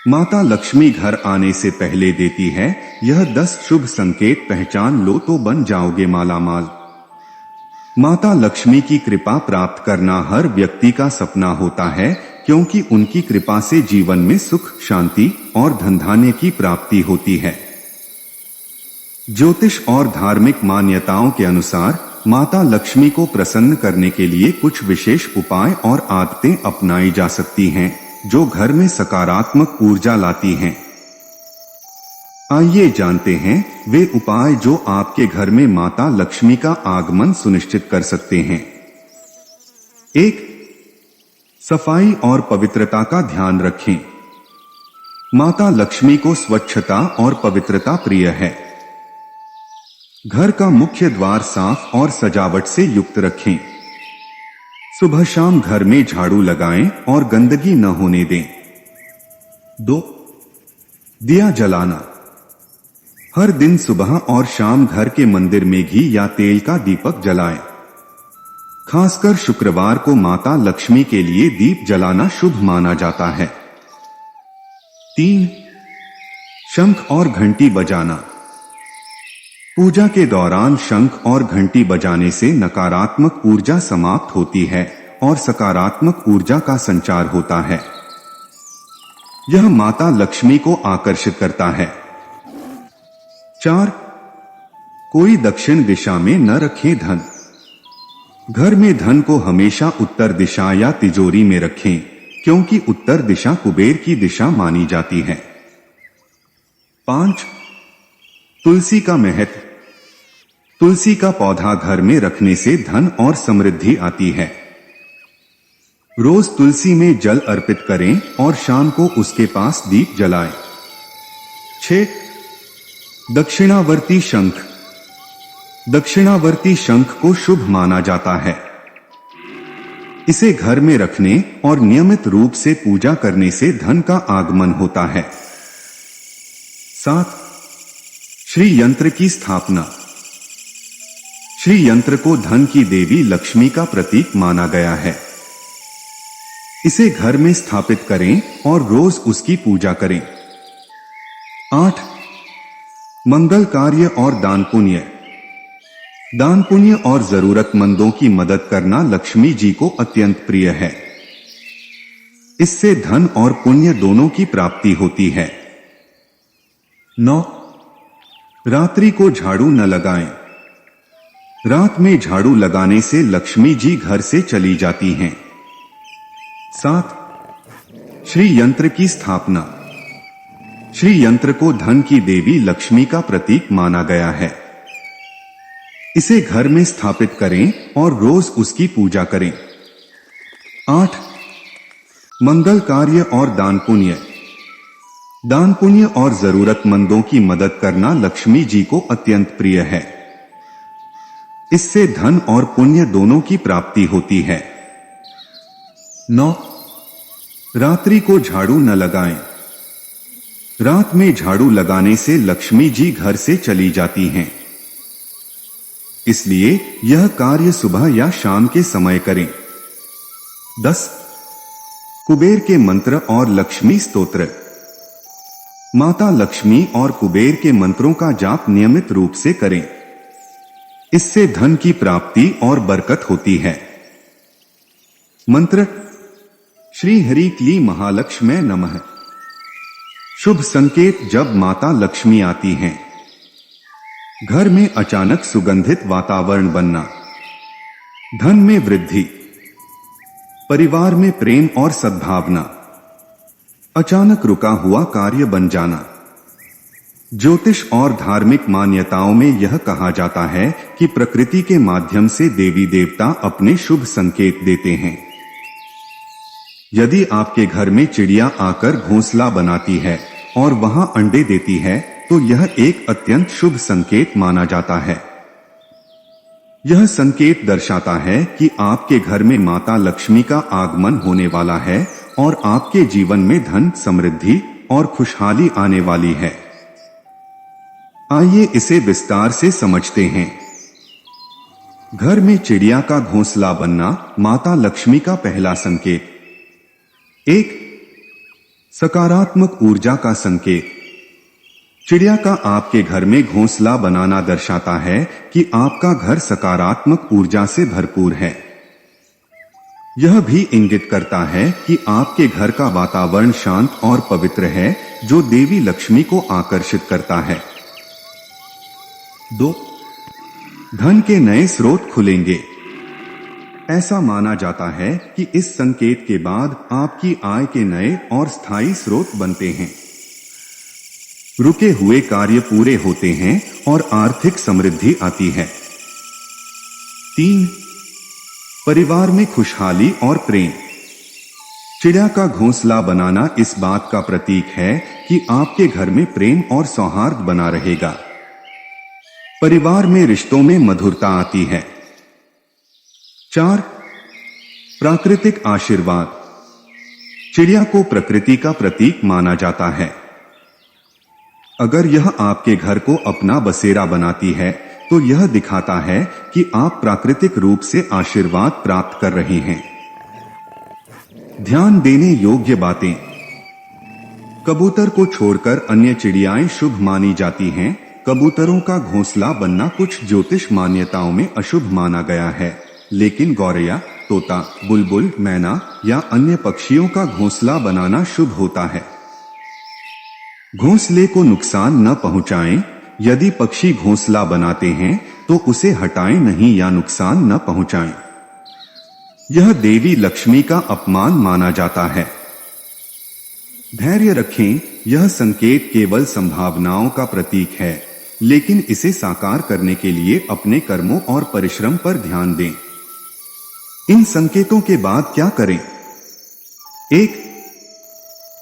माता लक्ष्मी घर आने से पहले देती है यह 10 शुभ संकेत, पहचान लो तो बन जाओगे मालामाल। माता लक्ष्मी की कृपा प्राप्त करना हर व्यक्ति का सपना होता है, क्योंकि उनकी कृपा से जीवन में सुख, शांति और धन धान्य की प्राप्ति होती है। ज्योतिष और धार्मिक मान्यताओं के अनुसार माता लक्ष्मी को प्रसन्न करने के लिए कुछ विशेष उपाय और आदतें अपनाई जा सकती हैं, जो घर में सकारात्मक ऊर्जा लाती हैं। आइए जानते हैं वे उपाय जो आपके घर में माता लक्ष्मी का आगमन सुनिश्चित कर सकते हैं। 1. सफाई और पवित्रता का ध्यान रखें। माता लक्ष्मी को स्वच्छता और पवित्रता प्रिय है। घर का मुख्य द्वार साफ और सजावट से युक्त रखें। सुबह शाम घर में झाड़ू लगाएं और गंदगी न होने दें। 2. दिया जलाना। हर दिन सुबह और शाम घर के मंदिर में घी या तेल का दीपक जलाएं। खासकर शुक्रवार को माता लक्ष्मी के लिए दीप जलाना शुभ माना जाता है। 3. शंख और घंटी बजाना। पूजा के दौरान शंख और घंटी बजाने से नकारात्मक ऊर्जा समाप्त होती है और सकारात्मक ऊर्जा का संचार होता है। यह माता लक्ष्मी को आकर्षित करता है। 4. कोई दक्षिण दिशा में न रखें धन। घर में धन को हमेशा उत्तर दिशा या तिजोरी में रखें, क्योंकि उत्तर दिशा कुबेर की दिशा मानी जाती है। 5. तुलसी का महत्व। तुलसी का पौधा घर में रखने से धन और समृद्धि आती है। रोज तुलसी में जल अर्पित करें और शाम को उसके पास दीप जलाएं। 6. दक्षिणावर्ती शंख। दक्षिणावर्ती शंख को शुभ माना जाता है। इसे घर में रखने और नियमित रूप से पूजा करने से धन का आगमन होता है। 7. श्री यंत्र की स्थापना। श्री यंत्र को धन की देवी लक्ष्मी का प्रतीक माना गया है। इसे घर में स्थापित करें और रोज उसकी पूजा करें। 8. मंगल कार्य और दान पुण्य। दान पुण्य और जरूरतमंदों की मदद करना लक्ष्मी जी को अत्यंत प्रिय है। इससे धन और पुण्य दोनों की प्राप्ति होती है। 9. रात्रि को झाड़ू न लगाएं। रात में झाड़ू लगाने से लक्ष्मी जी घर से चली जाती हैं। 7. श्री यंत्र की स्थापना। श्री यंत्र को धन की देवी लक्ष्मी का प्रतीक माना गया है। इसे घर में स्थापित करें और रोज उसकी पूजा करें। 8. मंगल कार्य और दान पुण्य। दान पुण्य और जरूरतमंदों की मदद करना लक्ष्मी जी को अत्यंत प्रिय है। इससे धन और पुण्य दोनों की प्राप्ति होती है। 9. रात्रि को झाड़ू न लगाएं। रात में झाड़ू लगाने से लक्ष्मी जी घर से चली जाती हैं। इसलिए यह कार्य सुबह या शाम के समय करें। 10. कुबेर के मंत्र और लक्ष्मी स्तोत्र। माता लक्ष्मी और कुबेर के मंत्रों का जाप नियमित रूप से करें। इससे धन की प्राप्ति और बरकत होती है। मंत्र: श्री हरि क्ली महालक्ष्मी नमः। शुभ संकेत जब माता लक्ष्मी आती हैं। घर में अचानक सुगंधित वातावरण बनना, धन में वृद्धि, परिवार में प्रेम और सद्भावना, अचानक रुका हुआ कार्य बन जाना। ज्योतिष और धार्मिक मान्यताओं में यह कहा जाता है कि प्रकृति के माध्यम से देवी देवता अपने शुभ संकेत देते हैं। यदि आपके घर में चिड़िया आकर घोंसला बनाती है और वहां अंडे देती है, तो यह एक अत्यंत शुभ संकेत माना जाता है। यह संकेत दर्शाता है कि आपके घर में माता लक्ष्मी का आगमन होने वाला है और आपके जीवन में धन, समृद्धि और खुशहाली आने वाली है। आइए इसे विस्तार से समझते हैं। घर में चिड़िया का घोंसला बनना माता लक्ष्मी का पहला संकेत। 1. सकारात्मक ऊर्जा का संकेत। चिड़िया का आपके घर में घोंसला बनाना दर्शाता है कि आपका घर सकारात्मक ऊर्जा से भरपूर है। यह भी इंगित करता है कि आपके घर का वातावरण शांत और पवित्र है, जो देवी लक्ष्मी को आकर्षित करता है। 2. धन के नए स्रोत खुलेंगे। ऐसा माना जाता है कि इस संकेत के बाद आपकी आय के नए और स्थायी स्रोत बनते हैं। रुके हुए कार्य पूरे होते हैं और आर्थिक समृद्धि आती है। 3. परिवार में खुशहाली और प्रेम। चिड़िया का घोंसला बनाना इस बात का प्रतीक है कि आपके घर में प्रेम और सौहार्द बना रहेगा। परिवार में रिश्तों में मधुरता आती है। 4. प्राकृतिक आशीर्वाद। चिड़िया को प्रकृति का प्रतीक माना जाता है। अगर यह आपके घर को अपना बसेरा बनाती है तो यह दिखाता है कि आप प्राकृतिक रूप से आशीर्वाद प्राप्त कर रहे हैं। ध्यान देने योग्य बातें। कबूतर को छोड़कर अन्य चिड़ियाएं शुभ मानी जाती हैं। कबूतरों का घोंसला बनना कुछ ज्योतिष मान्यताओं में अशुभ माना गया है, लेकिन गौरैया, तोता, बुलबुल, मैना या अन्य पक्षियों का घोंसला बनाना शुभ होता है। घोंसले को नुकसान न पहुंचाएं। यदि पक्षी घोंसला बनाते हैं तो उसे हटाएं नहीं या नुकसान न पहुंचाएं। यह देवी लक्ष्मी का अपमान माना जाता है। धैर्य रखें। यह संकेत केवल संभावनाओं का प्रतीक है, लेकिन इसे साकार करने के लिए अपने कर्मों और परिश्रम पर ध्यान दें। इन संकेतों के बाद क्या करें? 1.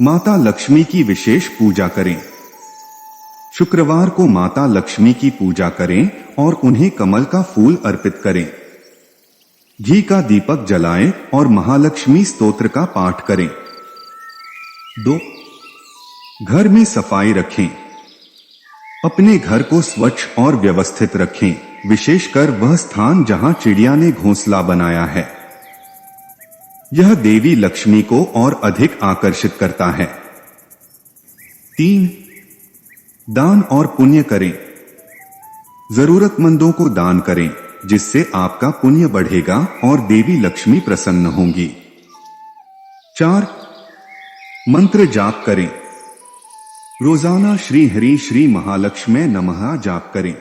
माता लक्ष्मी की विशेष पूजा करें। शुक्रवार को माता लक्ष्मी की पूजा करें और उन्हें कमल का फूल अर्पित करें। घी का दीपक जलाएं और महालक्ष्मी स्तोत्र का पाठ करें। 2. घर में सफाई रखें। अपने घर को स्वच्छ और व्यवस्थित रखें, विशेषकर वह स्थान जहां चिड़िया ने घोंसला बनाया है। यह देवी लक्ष्मी को और अधिक आकर्षित करता है। 3. दान और पुण्य करें। जरूरतमंदों को दान करें, जिससे आपका पुण्य बढ़ेगा और देवी लक्ष्मी प्रसन्न होंगी। 4. मंत्र जाप करें। रोजाना श्री हरि श्री महालक्ष्मी नमः जाप करें।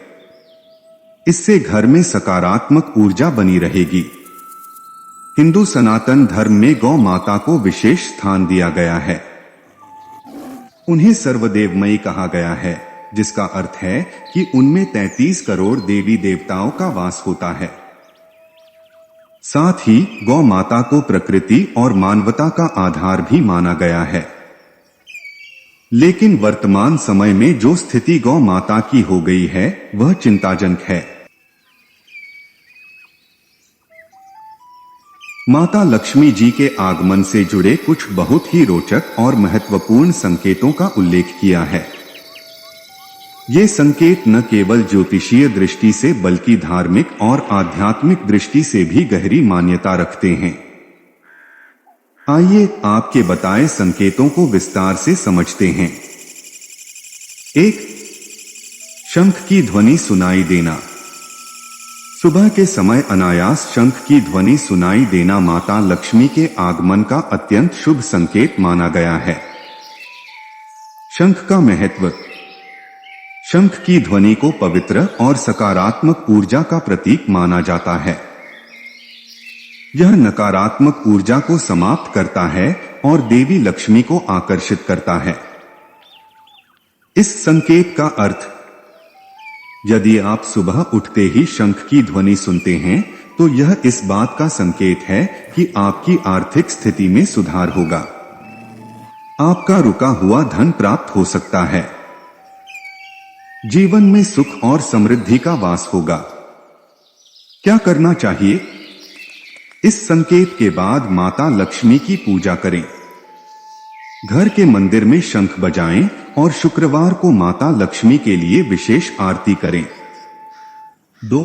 इससे घर में सकारात्मक ऊर्जा बनी रहेगी। हिंदू सनातन धर्म में गौ माता को विशेष स्थान दिया गया है। उन्हें सर्वदेवमयी कहा गया है, जिसका अर्थ है कि उनमें 33 करोड़ देवी देवताओं का वास होता है। साथ ही गौ माता को प्रकृति और मानवता का आधार भी माना गया है। लेकिन वर्तमान समय में जो स्थिति गौ माता की हो गई है वह चिंताजनक है। माता लक्ष्मी जी के आगमन से जुड़े कुछ बहुत ही रोचक और महत्वपूर्ण संकेतों का उल्लेख किया है। ये संकेत न केवल ज्योतिषीय दृष्टि से बल्कि धार्मिक और आध्यात्मिक दृष्टि से भी गहरी मान्यता रखते हैं। आइए आपके बताए संकेतों को विस्तार से समझते हैं। 1. शंख की ध्वनि सुनाई देना। सुबह के समय अनायास शंख की ध्वनि सुनाई देना माता लक्ष्मी के आगमन का अत्यंत शुभ संकेत माना गया है। शंख का महत्व। शंख की ध्वनि को पवित्र और सकारात्मक ऊर्जा का प्रतीक माना जाता है। यह नकारात्मक ऊर्जा को समाप्त करता है और देवी लक्ष्मी को आकर्षित करता है। इस संकेत का अर्थ। यदि आप सुबह उठते ही शंख की ध्वनि सुनते हैं तो यह इस बात का संकेत है कि आपकी आर्थिक स्थिति में सुधार होगा। आपका रुका हुआ धन प्राप्त हो सकता है। जीवन में सुख और समृद्धि का वास होगा। क्या करना चाहिए? इस संकेत के बाद माता लक्ष्मी की पूजा करें। घर के मंदिर में शंख बजाएं और शुक्रवार को माता लक्ष्मी के लिए विशेष आरती करें। 2.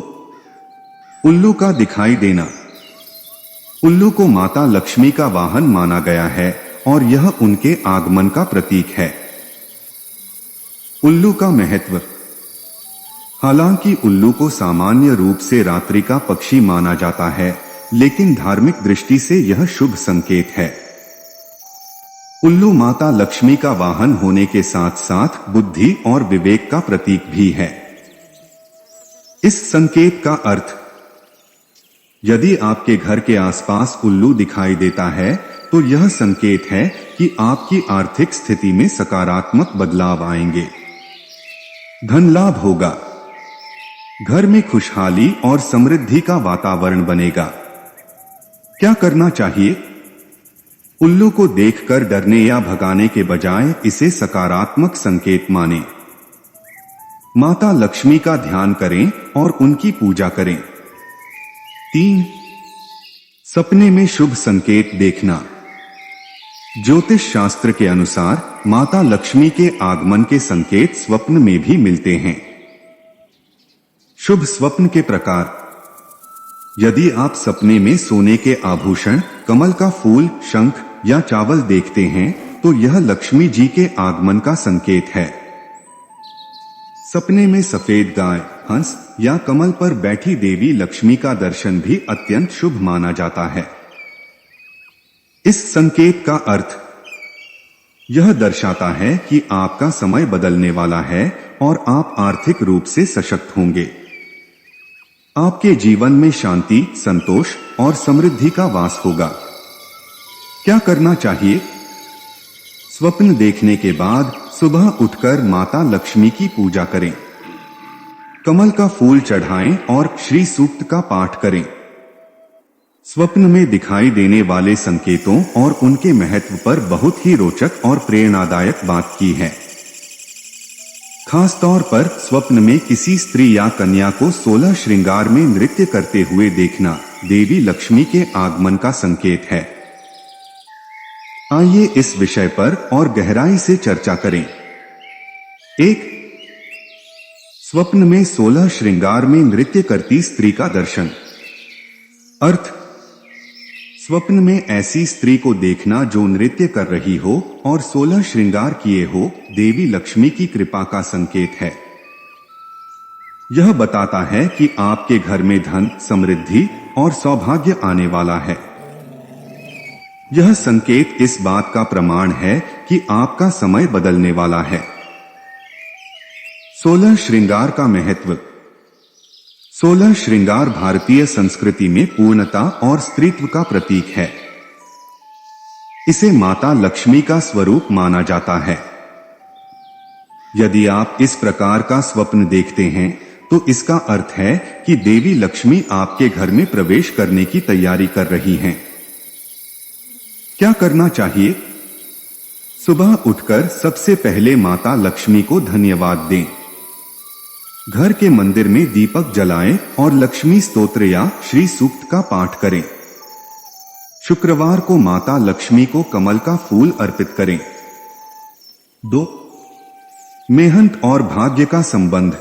उल्लू का दिखाई देना। उल्लू को माता लक्ष्मी का वाहन माना गया है और यह उनके आगमन का प्रतीक है। उल्लू का महत्व। हालांकि उल्लू को सामान्य रूप से रात्रि का पक्षी माना जाता है, लेकिन धार्मिक दृष्टि से यह शुभ संकेत है। उल्लू माता लक्ष्मी का वाहन होने के साथ साथ बुद्धि और विवेक का प्रतीक भी है। इस संकेत का अर्थ, यदि आपके घर के आसपास उल्लू दिखाई देता है तो यह संकेत है कि आपकी आर्थिक स्थिति में सकारात्मक बदलाव आएंगे, धन लाभ होगा, घर में खुशहाली और समृद्धि का वातावरण बनेगा। क्या करना चाहिए? उल्लू को देखकर डरने या भगाने के बजाय इसे सकारात्मक संकेत मानें। माता लक्ष्मी का ध्यान करें और उनकी पूजा करें। 3. सपने में शुभ संकेत देखना। ज्योतिष शास्त्र के अनुसार माता लक्ष्मी के आगमन के संकेत स्वप्न में भी मिलते हैं। शुभ स्वप्न के प्रकार। यदि आप सपने में सोने के आभूषण, कमल का फूल, शंख या चावल देखते हैं तो यह लक्ष्मी जी के आगमन का संकेत है। सपने में सफेद गाय, हंस या कमल पर बैठी देवी लक्ष्मी का दर्शन भी अत्यंत शुभ माना जाता है। इस संकेत का अर्थ, यह दर्शाता है कि आपका समय बदलने वाला है और आप आर्थिक रूप से सशक्त होंगे। आपके जीवन में शांति, संतोष और समृद्धि का वास होगा। क्या करना चाहिए? स्वप्न देखने के बाद सुबह उठकर माता लक्ष्मी की पूजा करें, कमल का फूल चढ़ाएं और श्री सूक्त का पाठ करें। स्वप्न में दिखाई देने वाले संकेतों और उनके महत्व पर बहुत ही रोचक और प्रेरणादायक बात की है। खासतौर पर स्वप्न में किसी स्त्री या कन्या को 16 श्रृंगार में नृत्य करते हुए देखना देवी लक्ष्मी के आगमन का संकेत है। आइए इस विषय पर और गहराई से चर्चा करें। 1. स्वप्न में 16 श्रृंगार में नृत्य करती स्त्री का दर्शन। अर्थ, स्वप्न में ऐसी स्त्री को देखना जो नृत्य कर रही हो और 16 श्रृंगार किए हो देवी लक्ष्मी की कृपा का संकेत है। यह बताता है कि आपके घर में धन, समृद्धि और सौभाग्य आने वाला है। यह संकेत इस बात का प्रमाण है कि आपका समय बदलने वाला है। 16 श्रृंगार का महत्व। 16 श्रृंगार भारतीय संस्कृति में पूर्णता और स्त्रीत्व का प्रतीक है। इसे माता लक्ष्मी का स्वरूप माना जाता है। यदि आप इस प्रकार का स्वप्न देखते हैं तो इसका अर्थ है कि देवी लक्ष्मी आपके घर में प्रवेश करने की तैयारी कर रही हैं। क्या करना चाहिए? सुबह उठकर सबसे पहले माता लक्ष्मी को धन्यवाद दें। घर के मंदिर में दीपक जलाएं और लक्ष्मी स्तोत्र या श्री सूक्त का पाठ करें। शुक्रवार को माता लक्ष्मी को कमल का फूल अर्पित करें। 2. मेहनत और भाग्य का संबंध।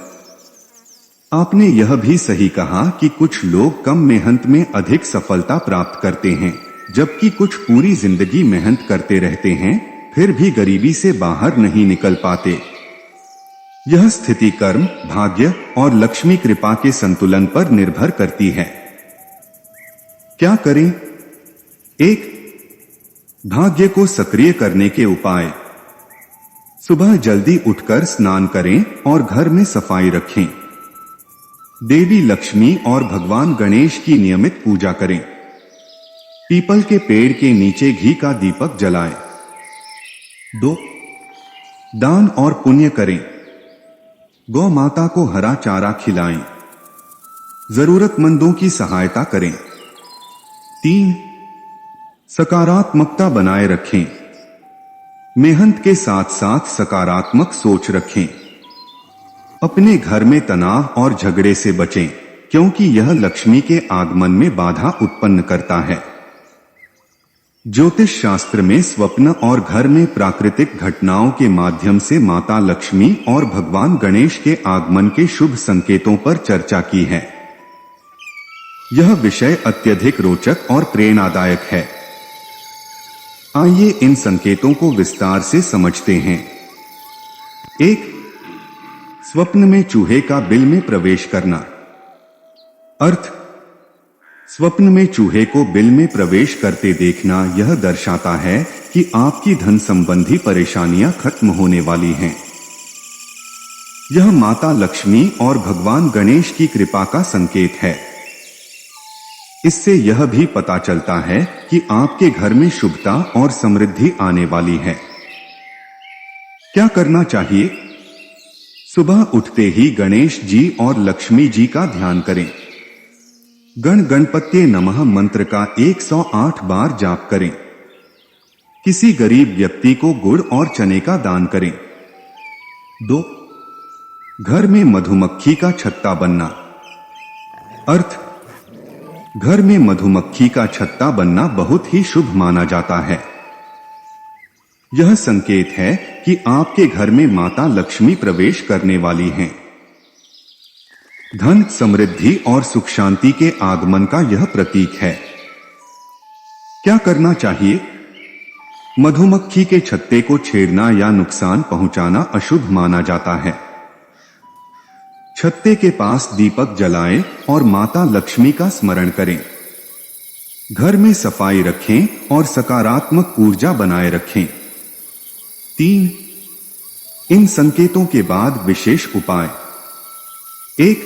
आपने यह भी सही कहा कि कुछ लोग कम मेहनत में अधिक सफलता प्राप्त करते हैं, जबकि कुछ पूरी जिंदगी मेहनत करते रहते हैं फिर भी गरीबी से बाहर नहीं निकल पाते। यह स्थिति कर्म, भाग्य और लक्ष्मी कृपा के संतुलन पर निर्भर करती है। क्या करें? 1. भाग्य को सक्रिय करने के उपाय। सुबह जल्दी उठकर स्नान करें और घर में सफाई रखें। देवी लक्ष्मी और भगवान गणेश की नियमित पूजा करें। पीपल के पेड़ के नीचे घी का दीपक जलाएं। 2. दान और पुण्य करें। गौ माता को हरा चारा खिलाएं। जरूरतमंदों की सहायता करें। 3. सकारात्मकता बनाए रखें। मेहनत के साथ साथ सकारात्मक सोच रखें। अपने घर में तनाव और झगड़े से बचें, क्योंकि यह लक्ष्मी के आगमन में बाधा उत्पन्न करता है। ज्योतिष शास्त्र में स्वप्न और घर में प्राकृतिक घटनाओं के माध्यम से माता लक्ष्मी और भगवान गणेश के आगमन के शुभ संकेतों पर चर्चा की है। यह विषय अत्यधिक रोचक और प्रेरणादायक है। आइए इन संकेतों को विस्तार से समझते हैं। 1. स्वप्न में चूहे का बिल में प्रवेश करना। अर्थ: स्वप्न में चूहे को बिल में प्रवेश करते देखना यह दर्शाता है कि आपकी धन संबंधी परेशानियां खत्म होने वाली हैं। यह माता लक्ष्मी और भगवान गणेश की कृपा का संकेत है। इससे यह भी पता चलता है कि आपके घर में शुभता और समृद्धि आने वाली है। क्या करना चाहिए? सुबह उठते ही गणेश जी और लक्ष्मी जी का ध्यान करें। गण गणपत्ये नमः मंत्र का 108 बार जाप करें। किसी गरीब व्यक्ति को गुड़ और चने का दान करें। 2. घर में मधुमक्खी का छत्ता बनना। अर्थ: घर में मधुमक्खी का छत्ता बनना बहुत ही शुभ माना जाता है। यह संकेत है कि आपके घर में माता लक्ष्मी प्रवेश करने वाली हैं। धन, समृद्धि और सुख शांति के आगमन का यह प्रतीक है। क्या करना चाहिए? मधुमक्खी के छत्ते को छेड़ना या नुकसान पहुंचाना अशुभ माना जाता है। छत्ते के पास दीपक जलाएं और माता लक्ष्मी का स्मरण करें। घर में सफाई रखें और सकारात्मक ऊर्जा बनाए रखें। 3. इन संकेतों के बाद विशेष उपाय। 1.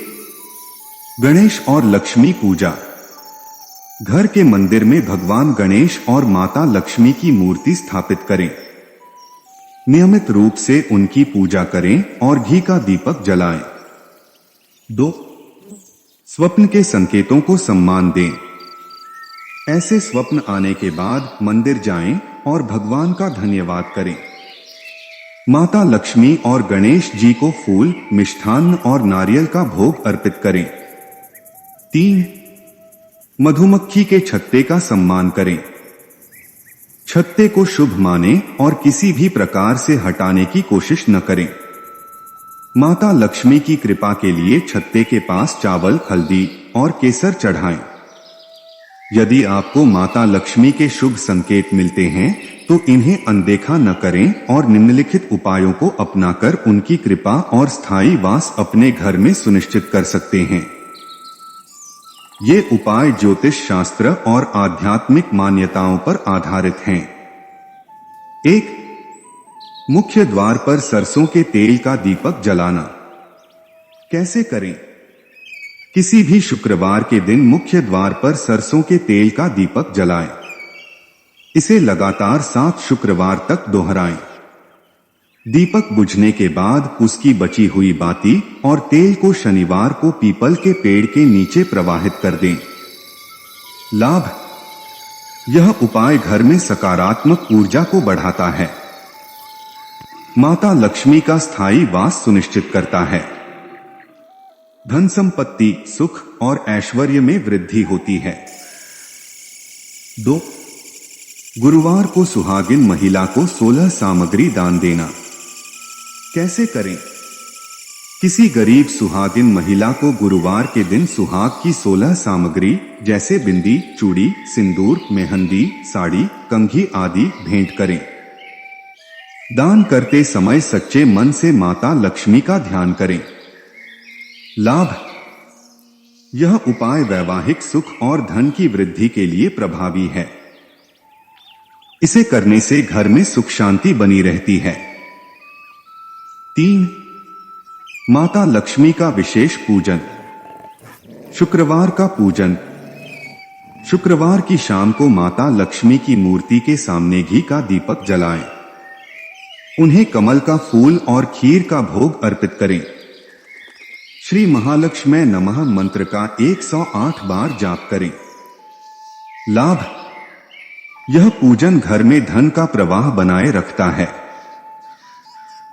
गणेश और लक्ष्मी पूजा। घर के मंदिर में भगवान गणेश और माता लक्ष्मी की मूर्ति स्थापित करें। नियमित रूप से उनकी पूजा करें और घी का दीपक जलाएं। 2. स्वप्न के संकेतों को सम्मान दें। ऐसे स्वप्न आने के बाद मंदिर जाएं और भगवान का धन्यवाद करें। माता लक्ष्मी और गणेश जी को फूल, मिष्ठान्न और नारियल का भोग अर्पित करें। 3. मधुमक्खी के छत्ते का सम्मान करें। छत्ते को शुभ मानें और किसी भी प्रकार से हटाने की कोशिश न करें। माता लक्ष्मी की कृपा के लिए छत्ते के पास चावल, हल्दी और केसर चढ़ाएं। यदि आपको माता लक्ष्मी के शुभ संकेत मिलते हैं तो इन्हें अनदेखा न करें और निम्नलिखित उपायों को अपनाकर उनकी कृपा और स्थायी वास अपने घर में सुनिश्चित कर सकते हैं। ये उपाय ज्योतिष शास्त्र और आध्यात्मिक मान्यताओं पर आधारित हैं। 1. मुख्य द्वार पर सरसों के तेल का दीपक जलाना। कैसे करें? किसी भी शुक्रवार के दिन मुख्य द्वार पर सरसों के तेल का दीपक जलाएं। इसे लगातार 7 शुक्रवार तक दोहराएं। दीपक बुझने के बाद उसकी बची हुई बाती और तेल को शनिवार को पीपल के पेड़ के नीचे प्रवाहित कर दें। लाभ: यह उपाय घर में सकारात्मक ऊर्जा को बढ़ाता है। माता लक्ष्मी का स्थायी वास सुनिश्चित करता है। धन संपत्ति, सुख और ऐश्वर्य में वृद्धि होती है। 2. गुरुवार को सुहागिन महिला को 16 सामग्री दान देना। कैसे करें? किसी गरीब सुहागिन महिला को गुरुवार के दिन सुहाग की 16 सामग्री जैसे बिंदी, चूड़ी, सिंदूर, मेहंदी, साड़ी, कंघी आदि भेंट करें। दान करते समय सच्चे मन से माता लक्ष्मी का ध्यान करें। लाभ: यह उपाय वैवाहिक सुख और धन की वृद्धि के लिए प्रभावी है। इसे करने से घर में सुख शांति बनी रहती है। 3. माता लक्ष्मी का विशेष पूजन। शुक्रवार का पूजन। शुक्रवार की शाम को माता लक्ष्मी की मूर्ति के सामने घी का दीपक जलाएं। उन्हें कमल का फूल और खीर का भोग अर्पित करें। श्री महालक्ष्मी नमः मंत्र का 108 बार जाप करें। लाभ: यह पूजन घर में धन का प्रवाह बनाए रखता है।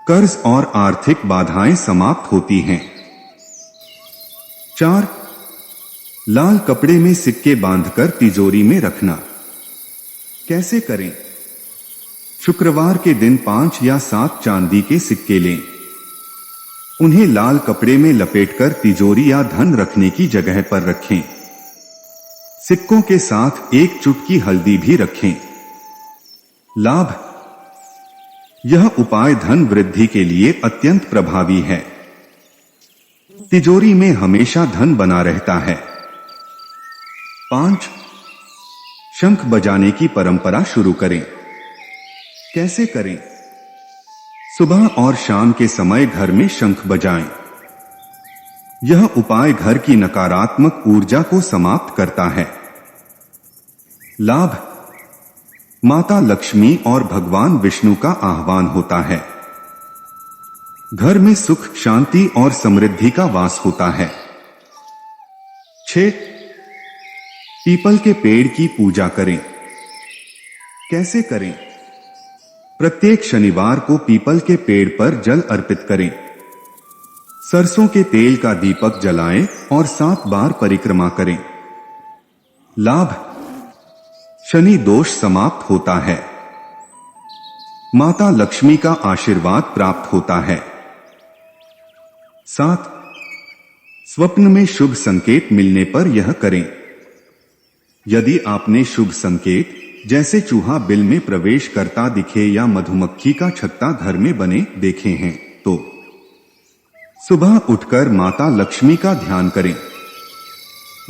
कर्ज और आर्थिक बाधाएं समाप्त होती हैं। 4. लाल कपड़े में सिक्के बांधकर तिजोरी में रखना। कैसे करें? शुक्रवार के दिन 5 या 7 चांदी के सिक्के लें। उन्हें लाल कपड़े में लपेटकर तिजोरी या धन रखने की जगह पर रखें। सिक्कों के साथ एक चुटकी हल्दी भी रखें। लाभ। यह उपाय धन वृद्धि के लिए अत्यंत प्रभावी है। तिजोरी में हमेशा धन बना रहता है। 5. शंख बजाने की परंपरा शुरू करें। कैसे करें? सुबह और शाम के समय घर में शंख बजाएं। यह उपाय घर की नकारात्मक ऊर्जा को समाप्त करता है। लाभ। माता लक्ष्मी और भगवान विष्णु का आह्वान होता है। घर में सुख, शांति और समृद्धि का वास होता है। 6. पीपल के पेड़ की पूजा करें। कैसे करें? प्रत्येक शनिवार को पीपल के पेड़ पर जल अर्पित करें। सरसों के तेल का दीपक जलाएं और 7 बार परिक्रमा करें। लाभ। शनि दोष समाप्त होता है। माता लक्ष्मी का आशीर्वाद प्राप्त होता है। 7. स्वप्न में शुभ संकेत मिलने पर यह करें। यदि आपने शुभ संकेत जैसे चूहा बिल में प्रवेश करता दिखे या मधुमक्खी का छत्ता घर में बने देखे हैं तो सुबह उठकर माता लक्ष्मी का ध्यान करें।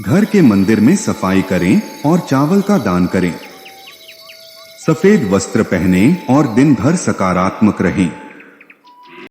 घर के मंदिर में सफाई करें और चावल का दान करें। सफेद वस्त्र पहनें और दिन भर सकारात्मक रहें।